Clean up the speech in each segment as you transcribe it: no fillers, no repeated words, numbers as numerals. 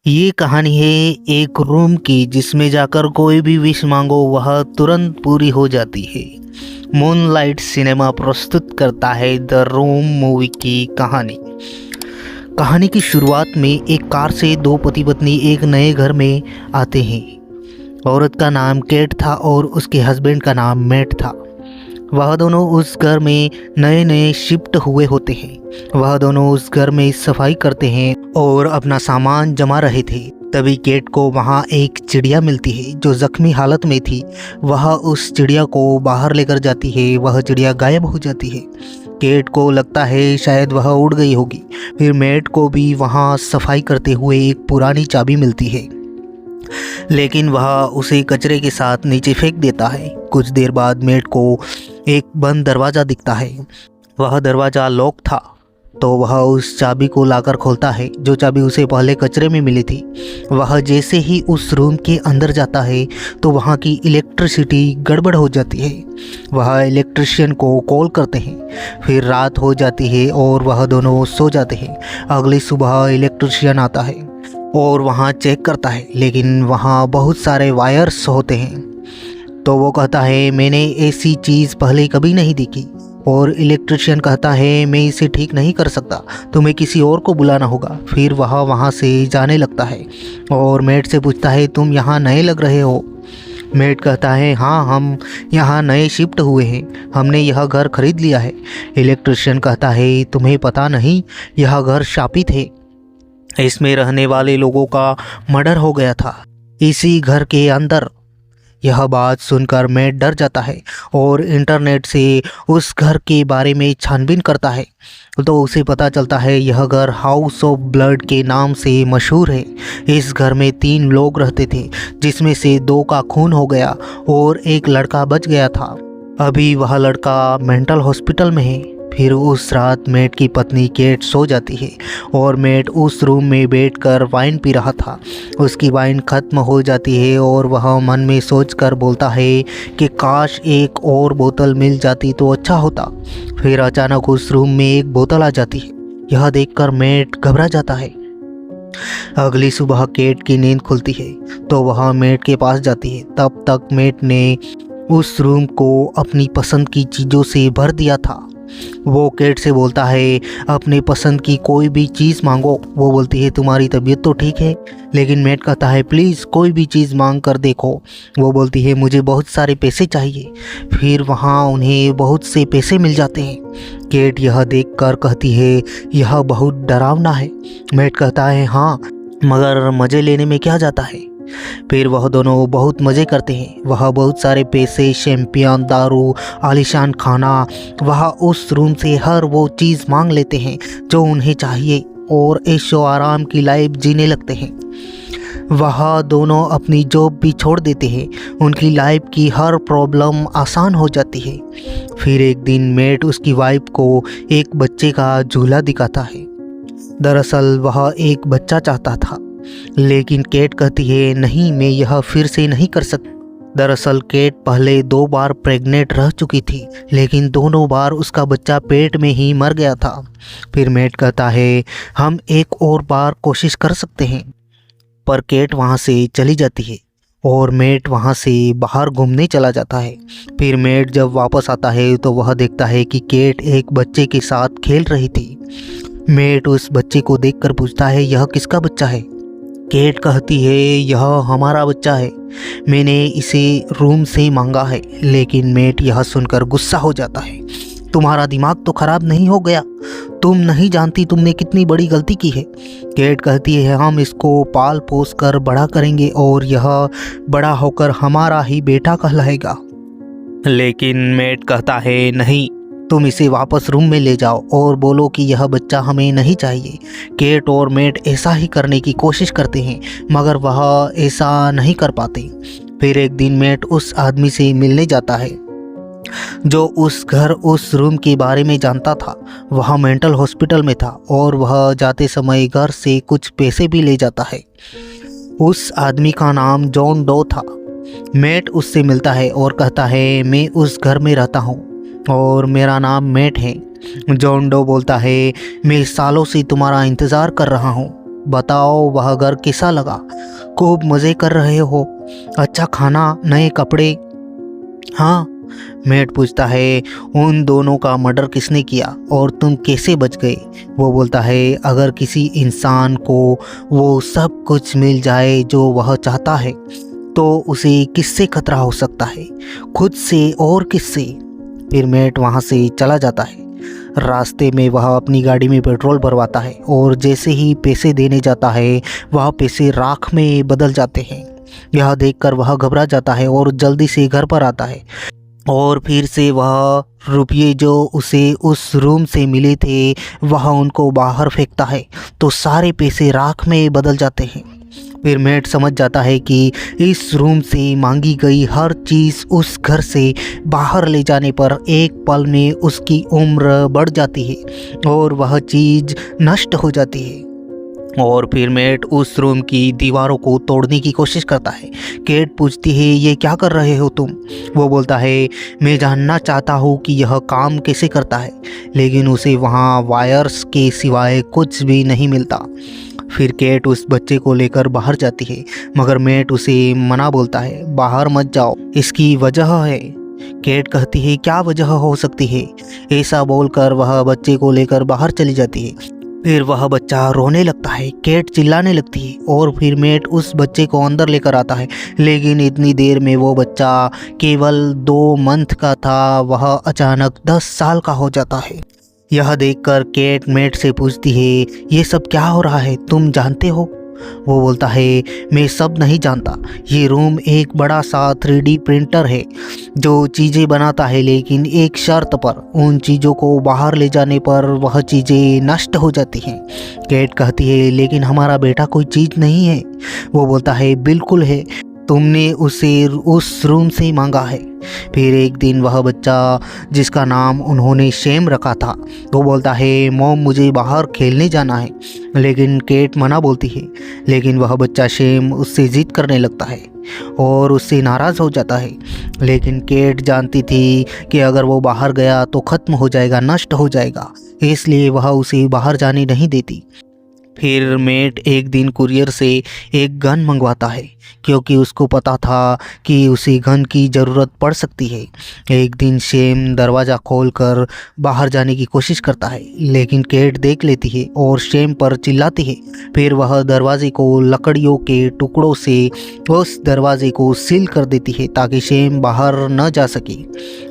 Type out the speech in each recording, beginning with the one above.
ये कहानी है एक रूम की जिसमें जाकर कोई भी विश मांगो वह तुरंत पूरी हो जाती है। मूनलाइट सिनेमा प्रस्तुत करता है द रूम मूवी की कहानी। कहानी की शुरुआत में एक कार से दो पति पत्नी एक नए घर में आते हैं। औरत का नाम केट था और उसके हस्बैंड का नाम मैट था। वह दोनों उस घर में नए नए शिफ्ट हुए होते हैं। वह दोनों उस घर में सफाई करते हैं और अपना सामान जमा रहे थे। तभी केट को वहाँ एक चिड़िया मिलती है जो जख्मी हालत में थी। वह उस चिड़िया को बाहर लेकर जाती है। वह चिड़िया गायब हो जाती है। केट को लगता है शायद वह उड़ गई होगी। फिर मैट को भी वहाँ सफाई करते हुए एक पुरानी चाबी मिलती है, लेकिन वह उसे कचरे के साथ नीचे फेंक देता है। कुछ देर बाद मैट को एक बंद दरवाज़ा दिखता है। वह दरवाज़ा लॉक था, तो वह उस चाबी को लाकर खोलता है जो चाबी उसे पहले कचरे में मिली थी। वह जैसे ही उस रूम के अंदर जाता है तो वहाँ की इलेक्ट्रिसिटी गड़बड़ हो जाती है। वह इलेक्ट्रिशियन को कॉल करते हैं। फिर रात हो जाती है और वह दोनों सो जाते हैं। अगली सुबह इलेक्ट्रिशियन आता है और वहाँ चेक करता है, लेकिन वहाँ बहुत सारे वायर्स होते हैं। तो वो कहता है मैंने ऐसी चीज़ पहले कभी नहीं देखी। और इलेक्ट्रिशियन कहता है मैं इसे ठीक नहीं कर सकता, तुम्हें किसी और को बुलाना होगा। फिर वह वहाँ से जाने लगता है और मैट से पूछता है तुम यहाँ नए लग रहे हो। मैट कहता है हाँ, हम यहाँ नए शिफ्ट हुए हैं, हमने यह घर खरीद लिया है। इलेक्ट्रिशियन कहता है तुम्हें पता नहीं, यह घर शापित है, इसमें रहने वाले लोगों का मर्डर हो गया था इसी घर के अंदर। यह बात सुनकर मैट डर जाता है और इंटरनेट से उस घर के बारे में छानबीन करता है। तो उसे पता चलता है यह घर हाउस ऑफ ब्लड के नाम से मशहूर है। इस घर में 3 लोग रहते थे, जिसमें से 2 का खून हो गया और एक लड़का बच गया था। अभी वह लड़का मेंटल हॉस्पिटल में है। फिर उस रात मैट की पत्नी केट सो जाती है और मैट उस रूम में बैठकर वाइन पी रहा था। उसकी वाइन ख़त्म हो जाती है और वह मन में सोचकर बोलता है कि काश एक और बोतल मिल जाती तो अच्छा होता। फिर अचानक उस रूम में एक बोतल आ जाती है। यह देखकर मैट घबरा जाता है। अगली सुबह केट की नींद खुलती है तो वह मैट के पास जाती है। तब तक मैट ने उस रूम को अपनी पसंद की चीज़ों से भर दिया था। वो केट से बोलता है अपने पसंद की कोई भी चीज़ मांगो। वो बोलती है तुम्हारी तबीयत तो ठीक है, लेकिन मैट कहता है प्लीज़ कोई भी चीज़ मांग कर देखो। वो बोलती है मुझे बहुत सारे पैसे चाहिए। फिर वहाँ उन्हें बहुत से पैसे मिल जाते हैं। केट यह देखकर कहती है यह बहुत डरावना है। मैट कहता है हाँ, मगर मज़े लेने में क्या जाता है। फिर वह दोनों बहुत मज़े करते हैं। वह बहुत सारे पैसे, शैम्पियन, दारू, आलीशान खाना, वह उस रूम से हर वो चीज़ मांग लेते हैं जो उन्हें चाहिए और ऐशो आराम की लाइफ जीने लगते हैं। वह दोनों अपनी जॉब भी छोड़ देते हैं। उनकी लाइफ की हर प्रॉब्लम आसान हो जाती है। फिर एक दिन मैट उसकी वाइफ को एक बच्चे का झूला दिखाता है। दरअसल वह एक बच्चा चाहता था, लेकिन केट कहती है नहीं, मैं यह फिर से नहीं कर सकती। दरअसल केट पहले 2 बार प्रेग्नेंट रह चुकी थी, लेकिन दोनों बार उसका बच्चा पेट में ही मर गया था। फिर मैट कहता है हम एक और बार कोशिश कर सकते हैं, पर केट वहाँ से चली जाती है और मैट वहाँ से बाहर घूमने चला जाता है। फिर मैट जब वापस आता है तो वह देखता है कि केट एक बच्चे के साथ खेल रही थी। मैट उस बच्चे को देखकर पूछता है यह किसका बच्चा है। केट कहती है यह हमारा बच्चा है, मैंने इसे रूम से मांगा है। लेकिन मैट यह सुनकर गुस्सा हो जाता है। तुम्हारा दिमाग तो खराब नहीं हो गया? तुम नहीं जानती तुमने कितनी बड़ी गलती की है। केट कहती है हम इसको पाल पोस कर बड़ा करेंगे और यह बड़ा होकर हमारा ही बेटा कहलाएगा। लेकिन मैट कहता है नहीं, तुम इसे वापस रूम में ले जाओ और बोलो कि यह बच्चा हमें नहीं चाहिए। केट और मैट ऐसा ही करने की कोशिश करते हैं, मगर वह ऐसा नहीं कर पाते। फिर एक दिन मैट उस आदमी से मिलने जाता है जो उस घर, उस रूम के बारे में जानता था। वह मेंटल हॉस्पिटल में था और वह जाते समय घर से कुछ पैसे भी ले जाता है। उस आदमी का नाम जॉन डो था। मैट उससे मिलता है और कहता है मैं उस घर में रहता हूँ और मेरा नाम मैट है। जॉन डो बोलता है मैं सालों से तुम्हारा इंतज़ार कर रहा हूँ। बताओ वह घर कैसा लगा? खूब मज़े कर रहे हो? अच्छा खाना, नए कपड़े? हाँ। मेट पूछता है, उन दोनों का मर्डर किसने किया और तुम कैसे बच गए? वो बोलता है, अगर किसी इंसान को वो सब कुछ मिल जाए जो वह चाहता है तो उसे किससे खतरा हो सकता है? खुद से और किससे? फिर मेट वहाँ से चला जाता है। रास्ते में वह अपनी गाड़ी में पेट्रोल भरवाता है और जैसे ही पैसे देने जाता है वह पैसे राख में बदल जाते हैं। यह देखकर वह घबरा जाता है और जल्दी से घर पर आता है और फिर से वह रुपये जो उसे उस रूम से मिले थे वह उनको बाहर फेंकता है तो सारे पैसे राख में बदल जाते हैं। फिर मेट समझ जाता है कि इस रूम से मांगी गई हर चीज़ उस घर से बाहर ले जाने पर एक पल में उसकी उम्र बढ़ जाती है और वह चीज़ नष्ट हो जाती है। और फिर मेट उस रूम की दीवारों को तोड़ने की कोशिश करता है। केट पूछती है, ये क्या कर रहे हो तुम? वो बोलता है, मैं जानना चाहता हूँ कि यह काम कैसे करता है, लेकिन उसे वहाँ वायर्स के सिवाय कुछ भी नहीं मिलता। फिर केट उस बच्चे को लेकर बाहर जाती है मगर मेट उसे मना बोलता है, बाहर मत जाओ, इसकी वजह है। केट कहती है, क्या वजह हो सकती है? ऐसा बोलकर वह बच्चे को लेकर बाहर चली जाती है। फिर वह बच्चा रोने लगता है, केट चिल्लाने लगती है और फिर मेट उस बच्चे को अंदर लेकर आता है, लेकिन इतनी देर में वो बच्चा केवल 2 मंथ का था, वह अचानक 10 साल का हो जाता है। यह देखकर केट मेट से पूछती है, ये सब क्या हो रहा है, तुम जानते हो? वो बोलता है, मैं सब नहीं जानता। ये रूम एक बड़ा सा 3D प्रिंटर है जो चीज़ें बनाता है, लेकिन एक शर्त पर, उन चीज़ों को बाहर ले जाने पर वह चीज़ें नष्ट हो जाती हैं। केट कहती है, लेकिन हमारा बेटा कोई चीज़ नहीं है। वो बोलता है, बिल्कुल है, तुमने उसे उस रूम से मांगा है। फिर एक दिन वह बच्चा जिसका नाम उन्होंने शेम रखा था वो बोलता है, मॉम मुझे बाहर खेलने जाना है, लेकिन केट मना बोलती है। लेकिन वह बच्चा शेम उससे जिद करने लगता है और उससे नाराज़ हो जाता है, लेकिन केट जानती थी कि अगर वो बाहर गया तो ख़त्म हो जाएगा, नष्ट हो जाएगा, इसलिए वह उसे बाहर जाने नहीं देती। फिर मेट एक दिन कुरियर से एक गन मंगवाता है क्योंकि उसको पता था कि उसे गन की ज़रूरत पड़ सकती है। एक दिन शेम दरवाज़ा खोलकर बाहर जाने की कोशिश करता है, लेकिन केट देख लेती है और शेम पर चिल्लाती है। फिर वह दरवाजे को लकड़ियों के टुकड़ों से उस दरवाजे को सील कर देती है ताकि शेम बाहर न जा सके।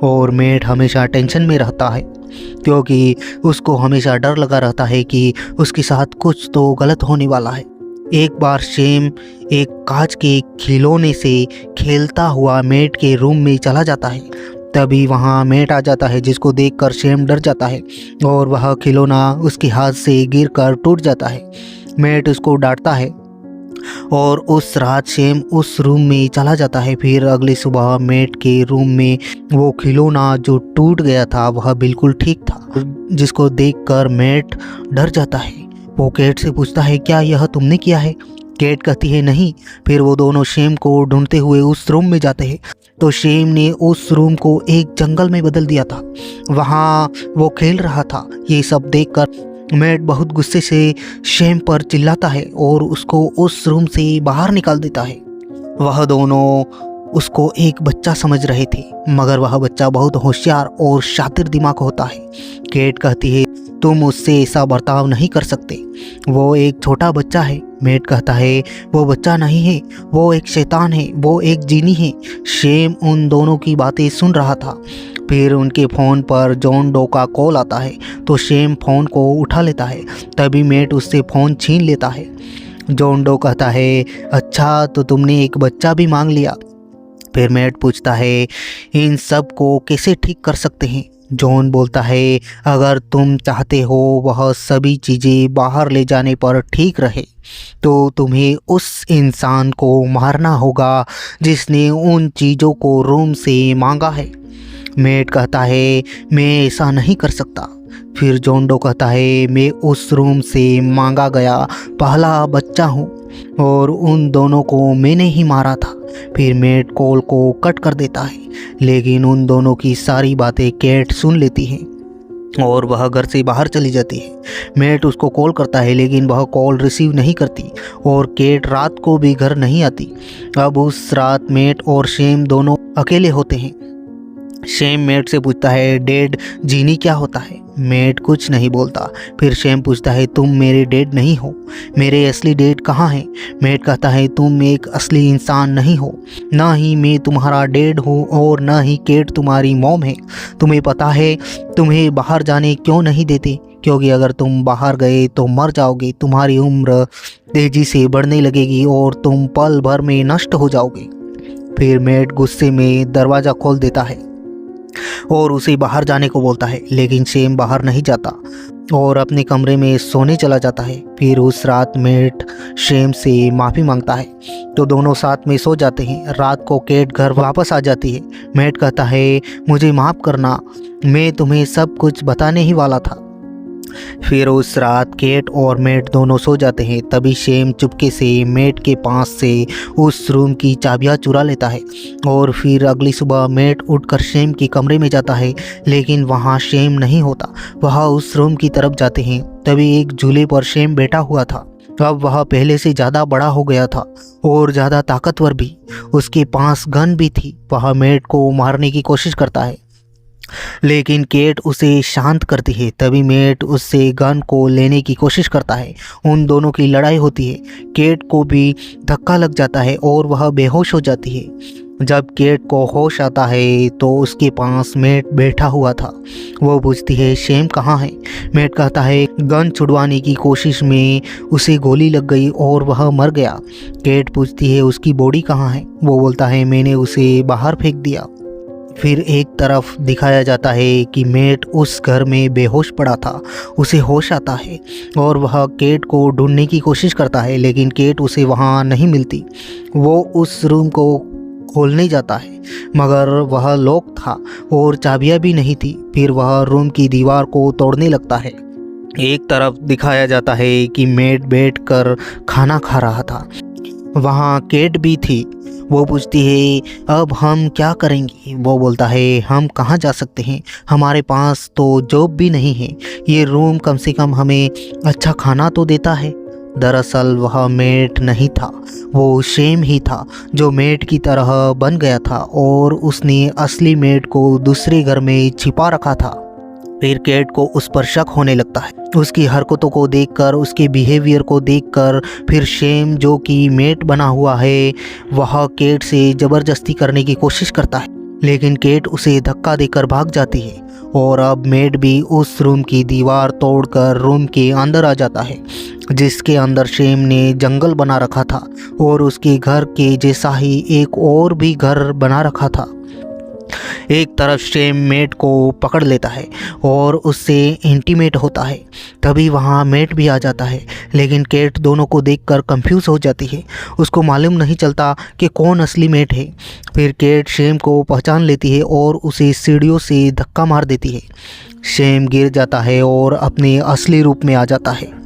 और मेट हमेशा टेंशन में रहता है क्योंकि उसको हमेशा डर लगा रहता है कि उसके साथ कुछ तो गलत होने वाला है। एक बार शेम एक कांच के खिलौने से खेलता हुआ मेट के रूम में चला जाता है। तभी वहाँ मेट आ जाता है जिसको देखकर शेम डर जाता है और वह खिलौना उसके हाथ से गिरकर टूट जाता है। मेट उसको डांटता है और उस रात शेम उस रूम में चला जाता है। फिर अगली सुबह मेट के रूम में वो खिलौना जो टूट गया था वह बिल्कुल ठीक था, जिसको देखकर मेट डर जाता है। वो केट से पूछता है, क्या यह तुमने किया है? केट कहती है, नहीं। फिर वो दोनों शेम को ढूंढते हुए उस रूम में जाते हैं तो शेम ने उस रूम को एक जंगल में बदल दिया था, वहाँ वो खेल रहा था। ये सब देखकर मेट बहुत गुस्से से शेम पर चिल्लाता है और उसको उस रूम से बाहर निकाल देता है। वह दोनों उसको एक बच्चा समझ रहे थे मगर वह बच्चा बहुत होशियार और शातिर दिमाग होता है। केट कहती है, तुम उससे ऐसा बर्ताव नहीं कर सकते, वो एक छोटा बच्चा है। मेट कहता है, वो बच्चा नहीं है, वो एक शैतान है, वो एक जीनी है। शेम उन दोनों की बातें सुन रहा था। फिर उनके फ़ोन पर जॉन डो का कॉल आता है तो शेम फ़ोन को उठा लेता है। तभी मेट उससे फ़ोन छीन लेता है। जॉन डो कहता है, अच्छा तो तुमने एक बच्चा भी मांग लिया। फिर मेट पूछता है, इन सब को कैसे ठीक कर सकते हैं? जॉन बोलता है, अगर तुम चाहते हो वह सभी चीज़ें बाहर ले जाने पर ठीक रहे तो तुम्हें उस इंसान को मारना होगा जिसने उन चीज़ों को रूम से मांगा है। मेट कहता है, मैं ऐसा नहीं कर सकता। फिर जॉन डो कहता है, मैं उस रूम से मांगा गया पहला बच्चा हूँ और उन दोनों को मैंने ही मारा था। फिर मेट कॉल को कट कर देता है, लेकिन उन दोनों की सारी बातें केट सुन लेती है। और वह घर से बाहर चली जाती है। मेट उसको कॉल करता है लेकिन वह कॉल रिसीव नहीं करती और केट रात को भी घर नहीं आती। अब उस रात मेट और शेम दोनों अकेले होते हैं। शेम मेट से पूछता है, डैड जीनी क्या होता है? मेट कुछ नहीं बोलता। फिर शेम पूछता है, तुम मेरे डैड नहीं हो, मेरे असली डैड कहाँ हैं? मेट कहता है, तुम एक असली इंसान नहीं हो, ना ही मैं तुम्हारा डैड हूँ और ना ही केट तुम्हारी मॉम है। तुम्हें पता है तुम्हें बाहर जाने क्यों नहीं देते? क्योंकि अगर तुम बाहर गए तो मर जाओगे, तुम्हारी उम्र तेजी से बढ़ने लगेगी और तुम पल भर में नष्ट हो जाओगे। फिर मेट गुस्से में दरवाज़ा खोल देता है और उसे बाहर जाने को बोलता है, लेकिन शेम बाहर नहीं जाता और अपने कमरे में सोने चला जाता है। फिर उस रात मेट शेम से माफ़ी मांगता है तो दोनों साथ में सो जाते हैं। रात को केट घर वापस आ जाती है। मेट कहता है, मुझे माफ़ करना, मैं तुम्हें सब कुछ बताने ही वाला था। फिर उस रात केट और मेट दोनों सो जाते हैं। तभी शेम चुपके से मेट के पास से उस रूम की चाबियां चुरा लेता है और फिर अगली सुबह मेट उठकर शेम के कमरे में जाता है, लेकिन वहां शेम नहीं होता। वह उस रूम की तरफ जाते हैं। तभी एक झूले पर शेम बैठा हुआ था। अब वह पहले से ज़्यादा बड़ा हो गया था और ज़्यादा ताकतवर भी। उसके पास गन भी थी। वह मेट को मारने की कोशिश करता है लेकिन केट उसे शांत करती है। तभी मेट उससे गन को लेने की कोशिश करता है। उन दोनों की लड़ाई होती है। केट को भी धक्का लग जाता है और वह बेहोश हो जाती है। जब केट को होश आता है तो उसके पास मेट बैठा हुआ था। वो पूछती है, शेम कहाँ है? मेट कहता है, गन छुड़वाने की कोशिश में उसे गोली लग गई और वह मर गया। केट पूछती है, उसकी बॉडी कहाँ है? वो बोलता है, मैंने उसे बाहर फेंक दिया। फिर एक तरफ दिखाया जाता है कि मेट उस घर में बेहोश पड़ा था। उसे होश आता है और वह केट को ढूंढने की कोशिश करता है, लेकिन केट उसे वहाँ नहीं मिलती। वो उस रूम को खोलने जाता है मगर वह लॉक था और चाबियाँ भी नहीं थी। फिर वह रूम की दीवार को तोड़ने लगता है। एक तरफ दिखाया जाता है कि मेट बैठकर खाना खा रहा था। वहाँ केट भी थी। वो पूछती है, अब हम क्या करेंगे? वो बोलता है, हम कहाँ जा सकते हैं, हमारे पास तो जॉब भी नहीं है। ये रूम कम से कम हमें अच्छा खाना तो देता है। दरअसल वह मेट नहीं था, वो शेम ही था जो मेट की तरह बन गया था और उसने असली मेट को दूसरे घर में छिपा रखा था। फिर केट को उस पर शक होने लगता है, उसकी हरकतों को देखकर, उसके बिहेवियर को देखकर। फिर शेम जो कि मेट बना हुआ है वह केट से ज़बरदस्ती करने की कोशिश करता है, लेकिन केट उसे धक्का देकर भाग जाती है और अब मेट भी उस रूम की दीवार तोड़कर रूम के अंदर आ जाता है जिसके अंदर शेम ने जंगल बना रखा था और उसके घर के जैसा ही एक और भी घर बना रखा था। एक तरफ शेम मेट को पकड़ लेता है और उससे इंटीमेट होता है। तभी वहाँ मेट भी आ जाता है, लेकिन केट दोनों को देखकर कंफ्यूज हो जाती है। उसको मालूम नहीं चलता कि कौन असली मेट है। फिर केट शेम को पहचान लेती है और उसे सीढ़ियों से धक्का मार देती है। शेम गिर जाता है और अपने असली रूप में आ जाता है।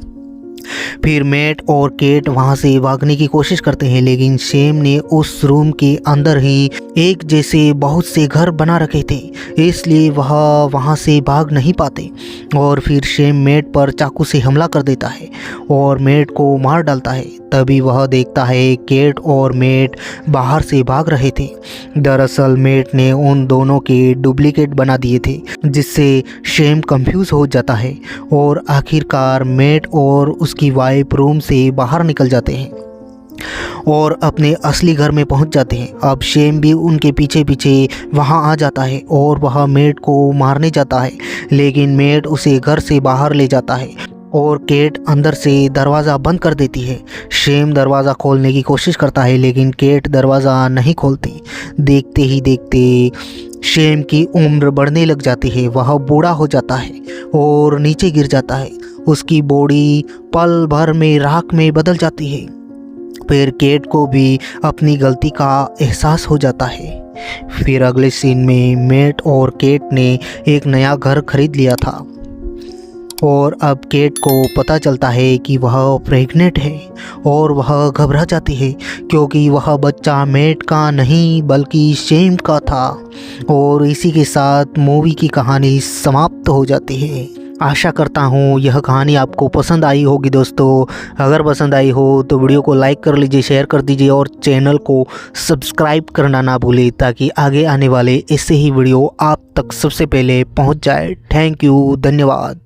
फिर मेट और केट वहाँ से भागने की कोशिश करते हैं, लेकिन शेम ने उस रूम के अंदर ही एक जैसे बहुत से घर बना रखे थे, इसलिए वह वहाँ से भाग नहीं पाते। और फिर शेम मेट पर चाकू से हमला कर देता है और मेट को मार डालता है। तभी वह देखता है केट और मेट बाहर से भाग रहे थे। दरअसल मेट ने उन दोनों के डुप्लीकेट बना दिए थे, जिससे शेम कंफ्यूज हो जाता है और आखिरकार मेट और उसकी वाइफ रूम से बाहर निकल जाते हैं और अपने असली घर में पहुंच जाते हैं। अब शेम भी उनके पीछे पीछे वहां आ जाता है और वह मेट को मारने जाता है, लेकिन मेट उसे घर से बाहर ले जाता है और केट अंदर से दरवाज़ा बंद कर देती है। शेम दरवाज़ा खोलने की कोशिश करता है, लेकिन केट दरवाज़ा नहीं खोलती। देखते ही देखते शेम की उम्र बढ़ने लग जाती है। वह बूढ़ा हो जाता है और नीचे गिर जाता है। उसकी बॉडी पल भर में राख में बदल जाती है। फिर केट को भी अपनी गलती का एहसास हो जाता है। फिर अगले सीन में मेट और केट ने एक नया घर खरीद लिया था और अब केट को पता चलता है कि वह प्रेग्नेंट है और वह घबरा जाती है क्योंकि वह बच्चा मैट का नहीं बल्कि शेम का था। और इसी के साथ मूवी की कहानी समाप्त हो जाती है। आशा करता हूँ यह कहानी आपको पसंद आई होगी दोस्तों। अगर पसंद आई हो तो वीडियो को लाइक कर लीजिए, शेयर कर दीजिए और चैनल को सब्सक्राइब करना ना भूलें ताकि आगे आने वाले ऐसे ही वीडियो आप तक सबसे पहले पहुँच जाए। थैंक यू, धन्यवाद।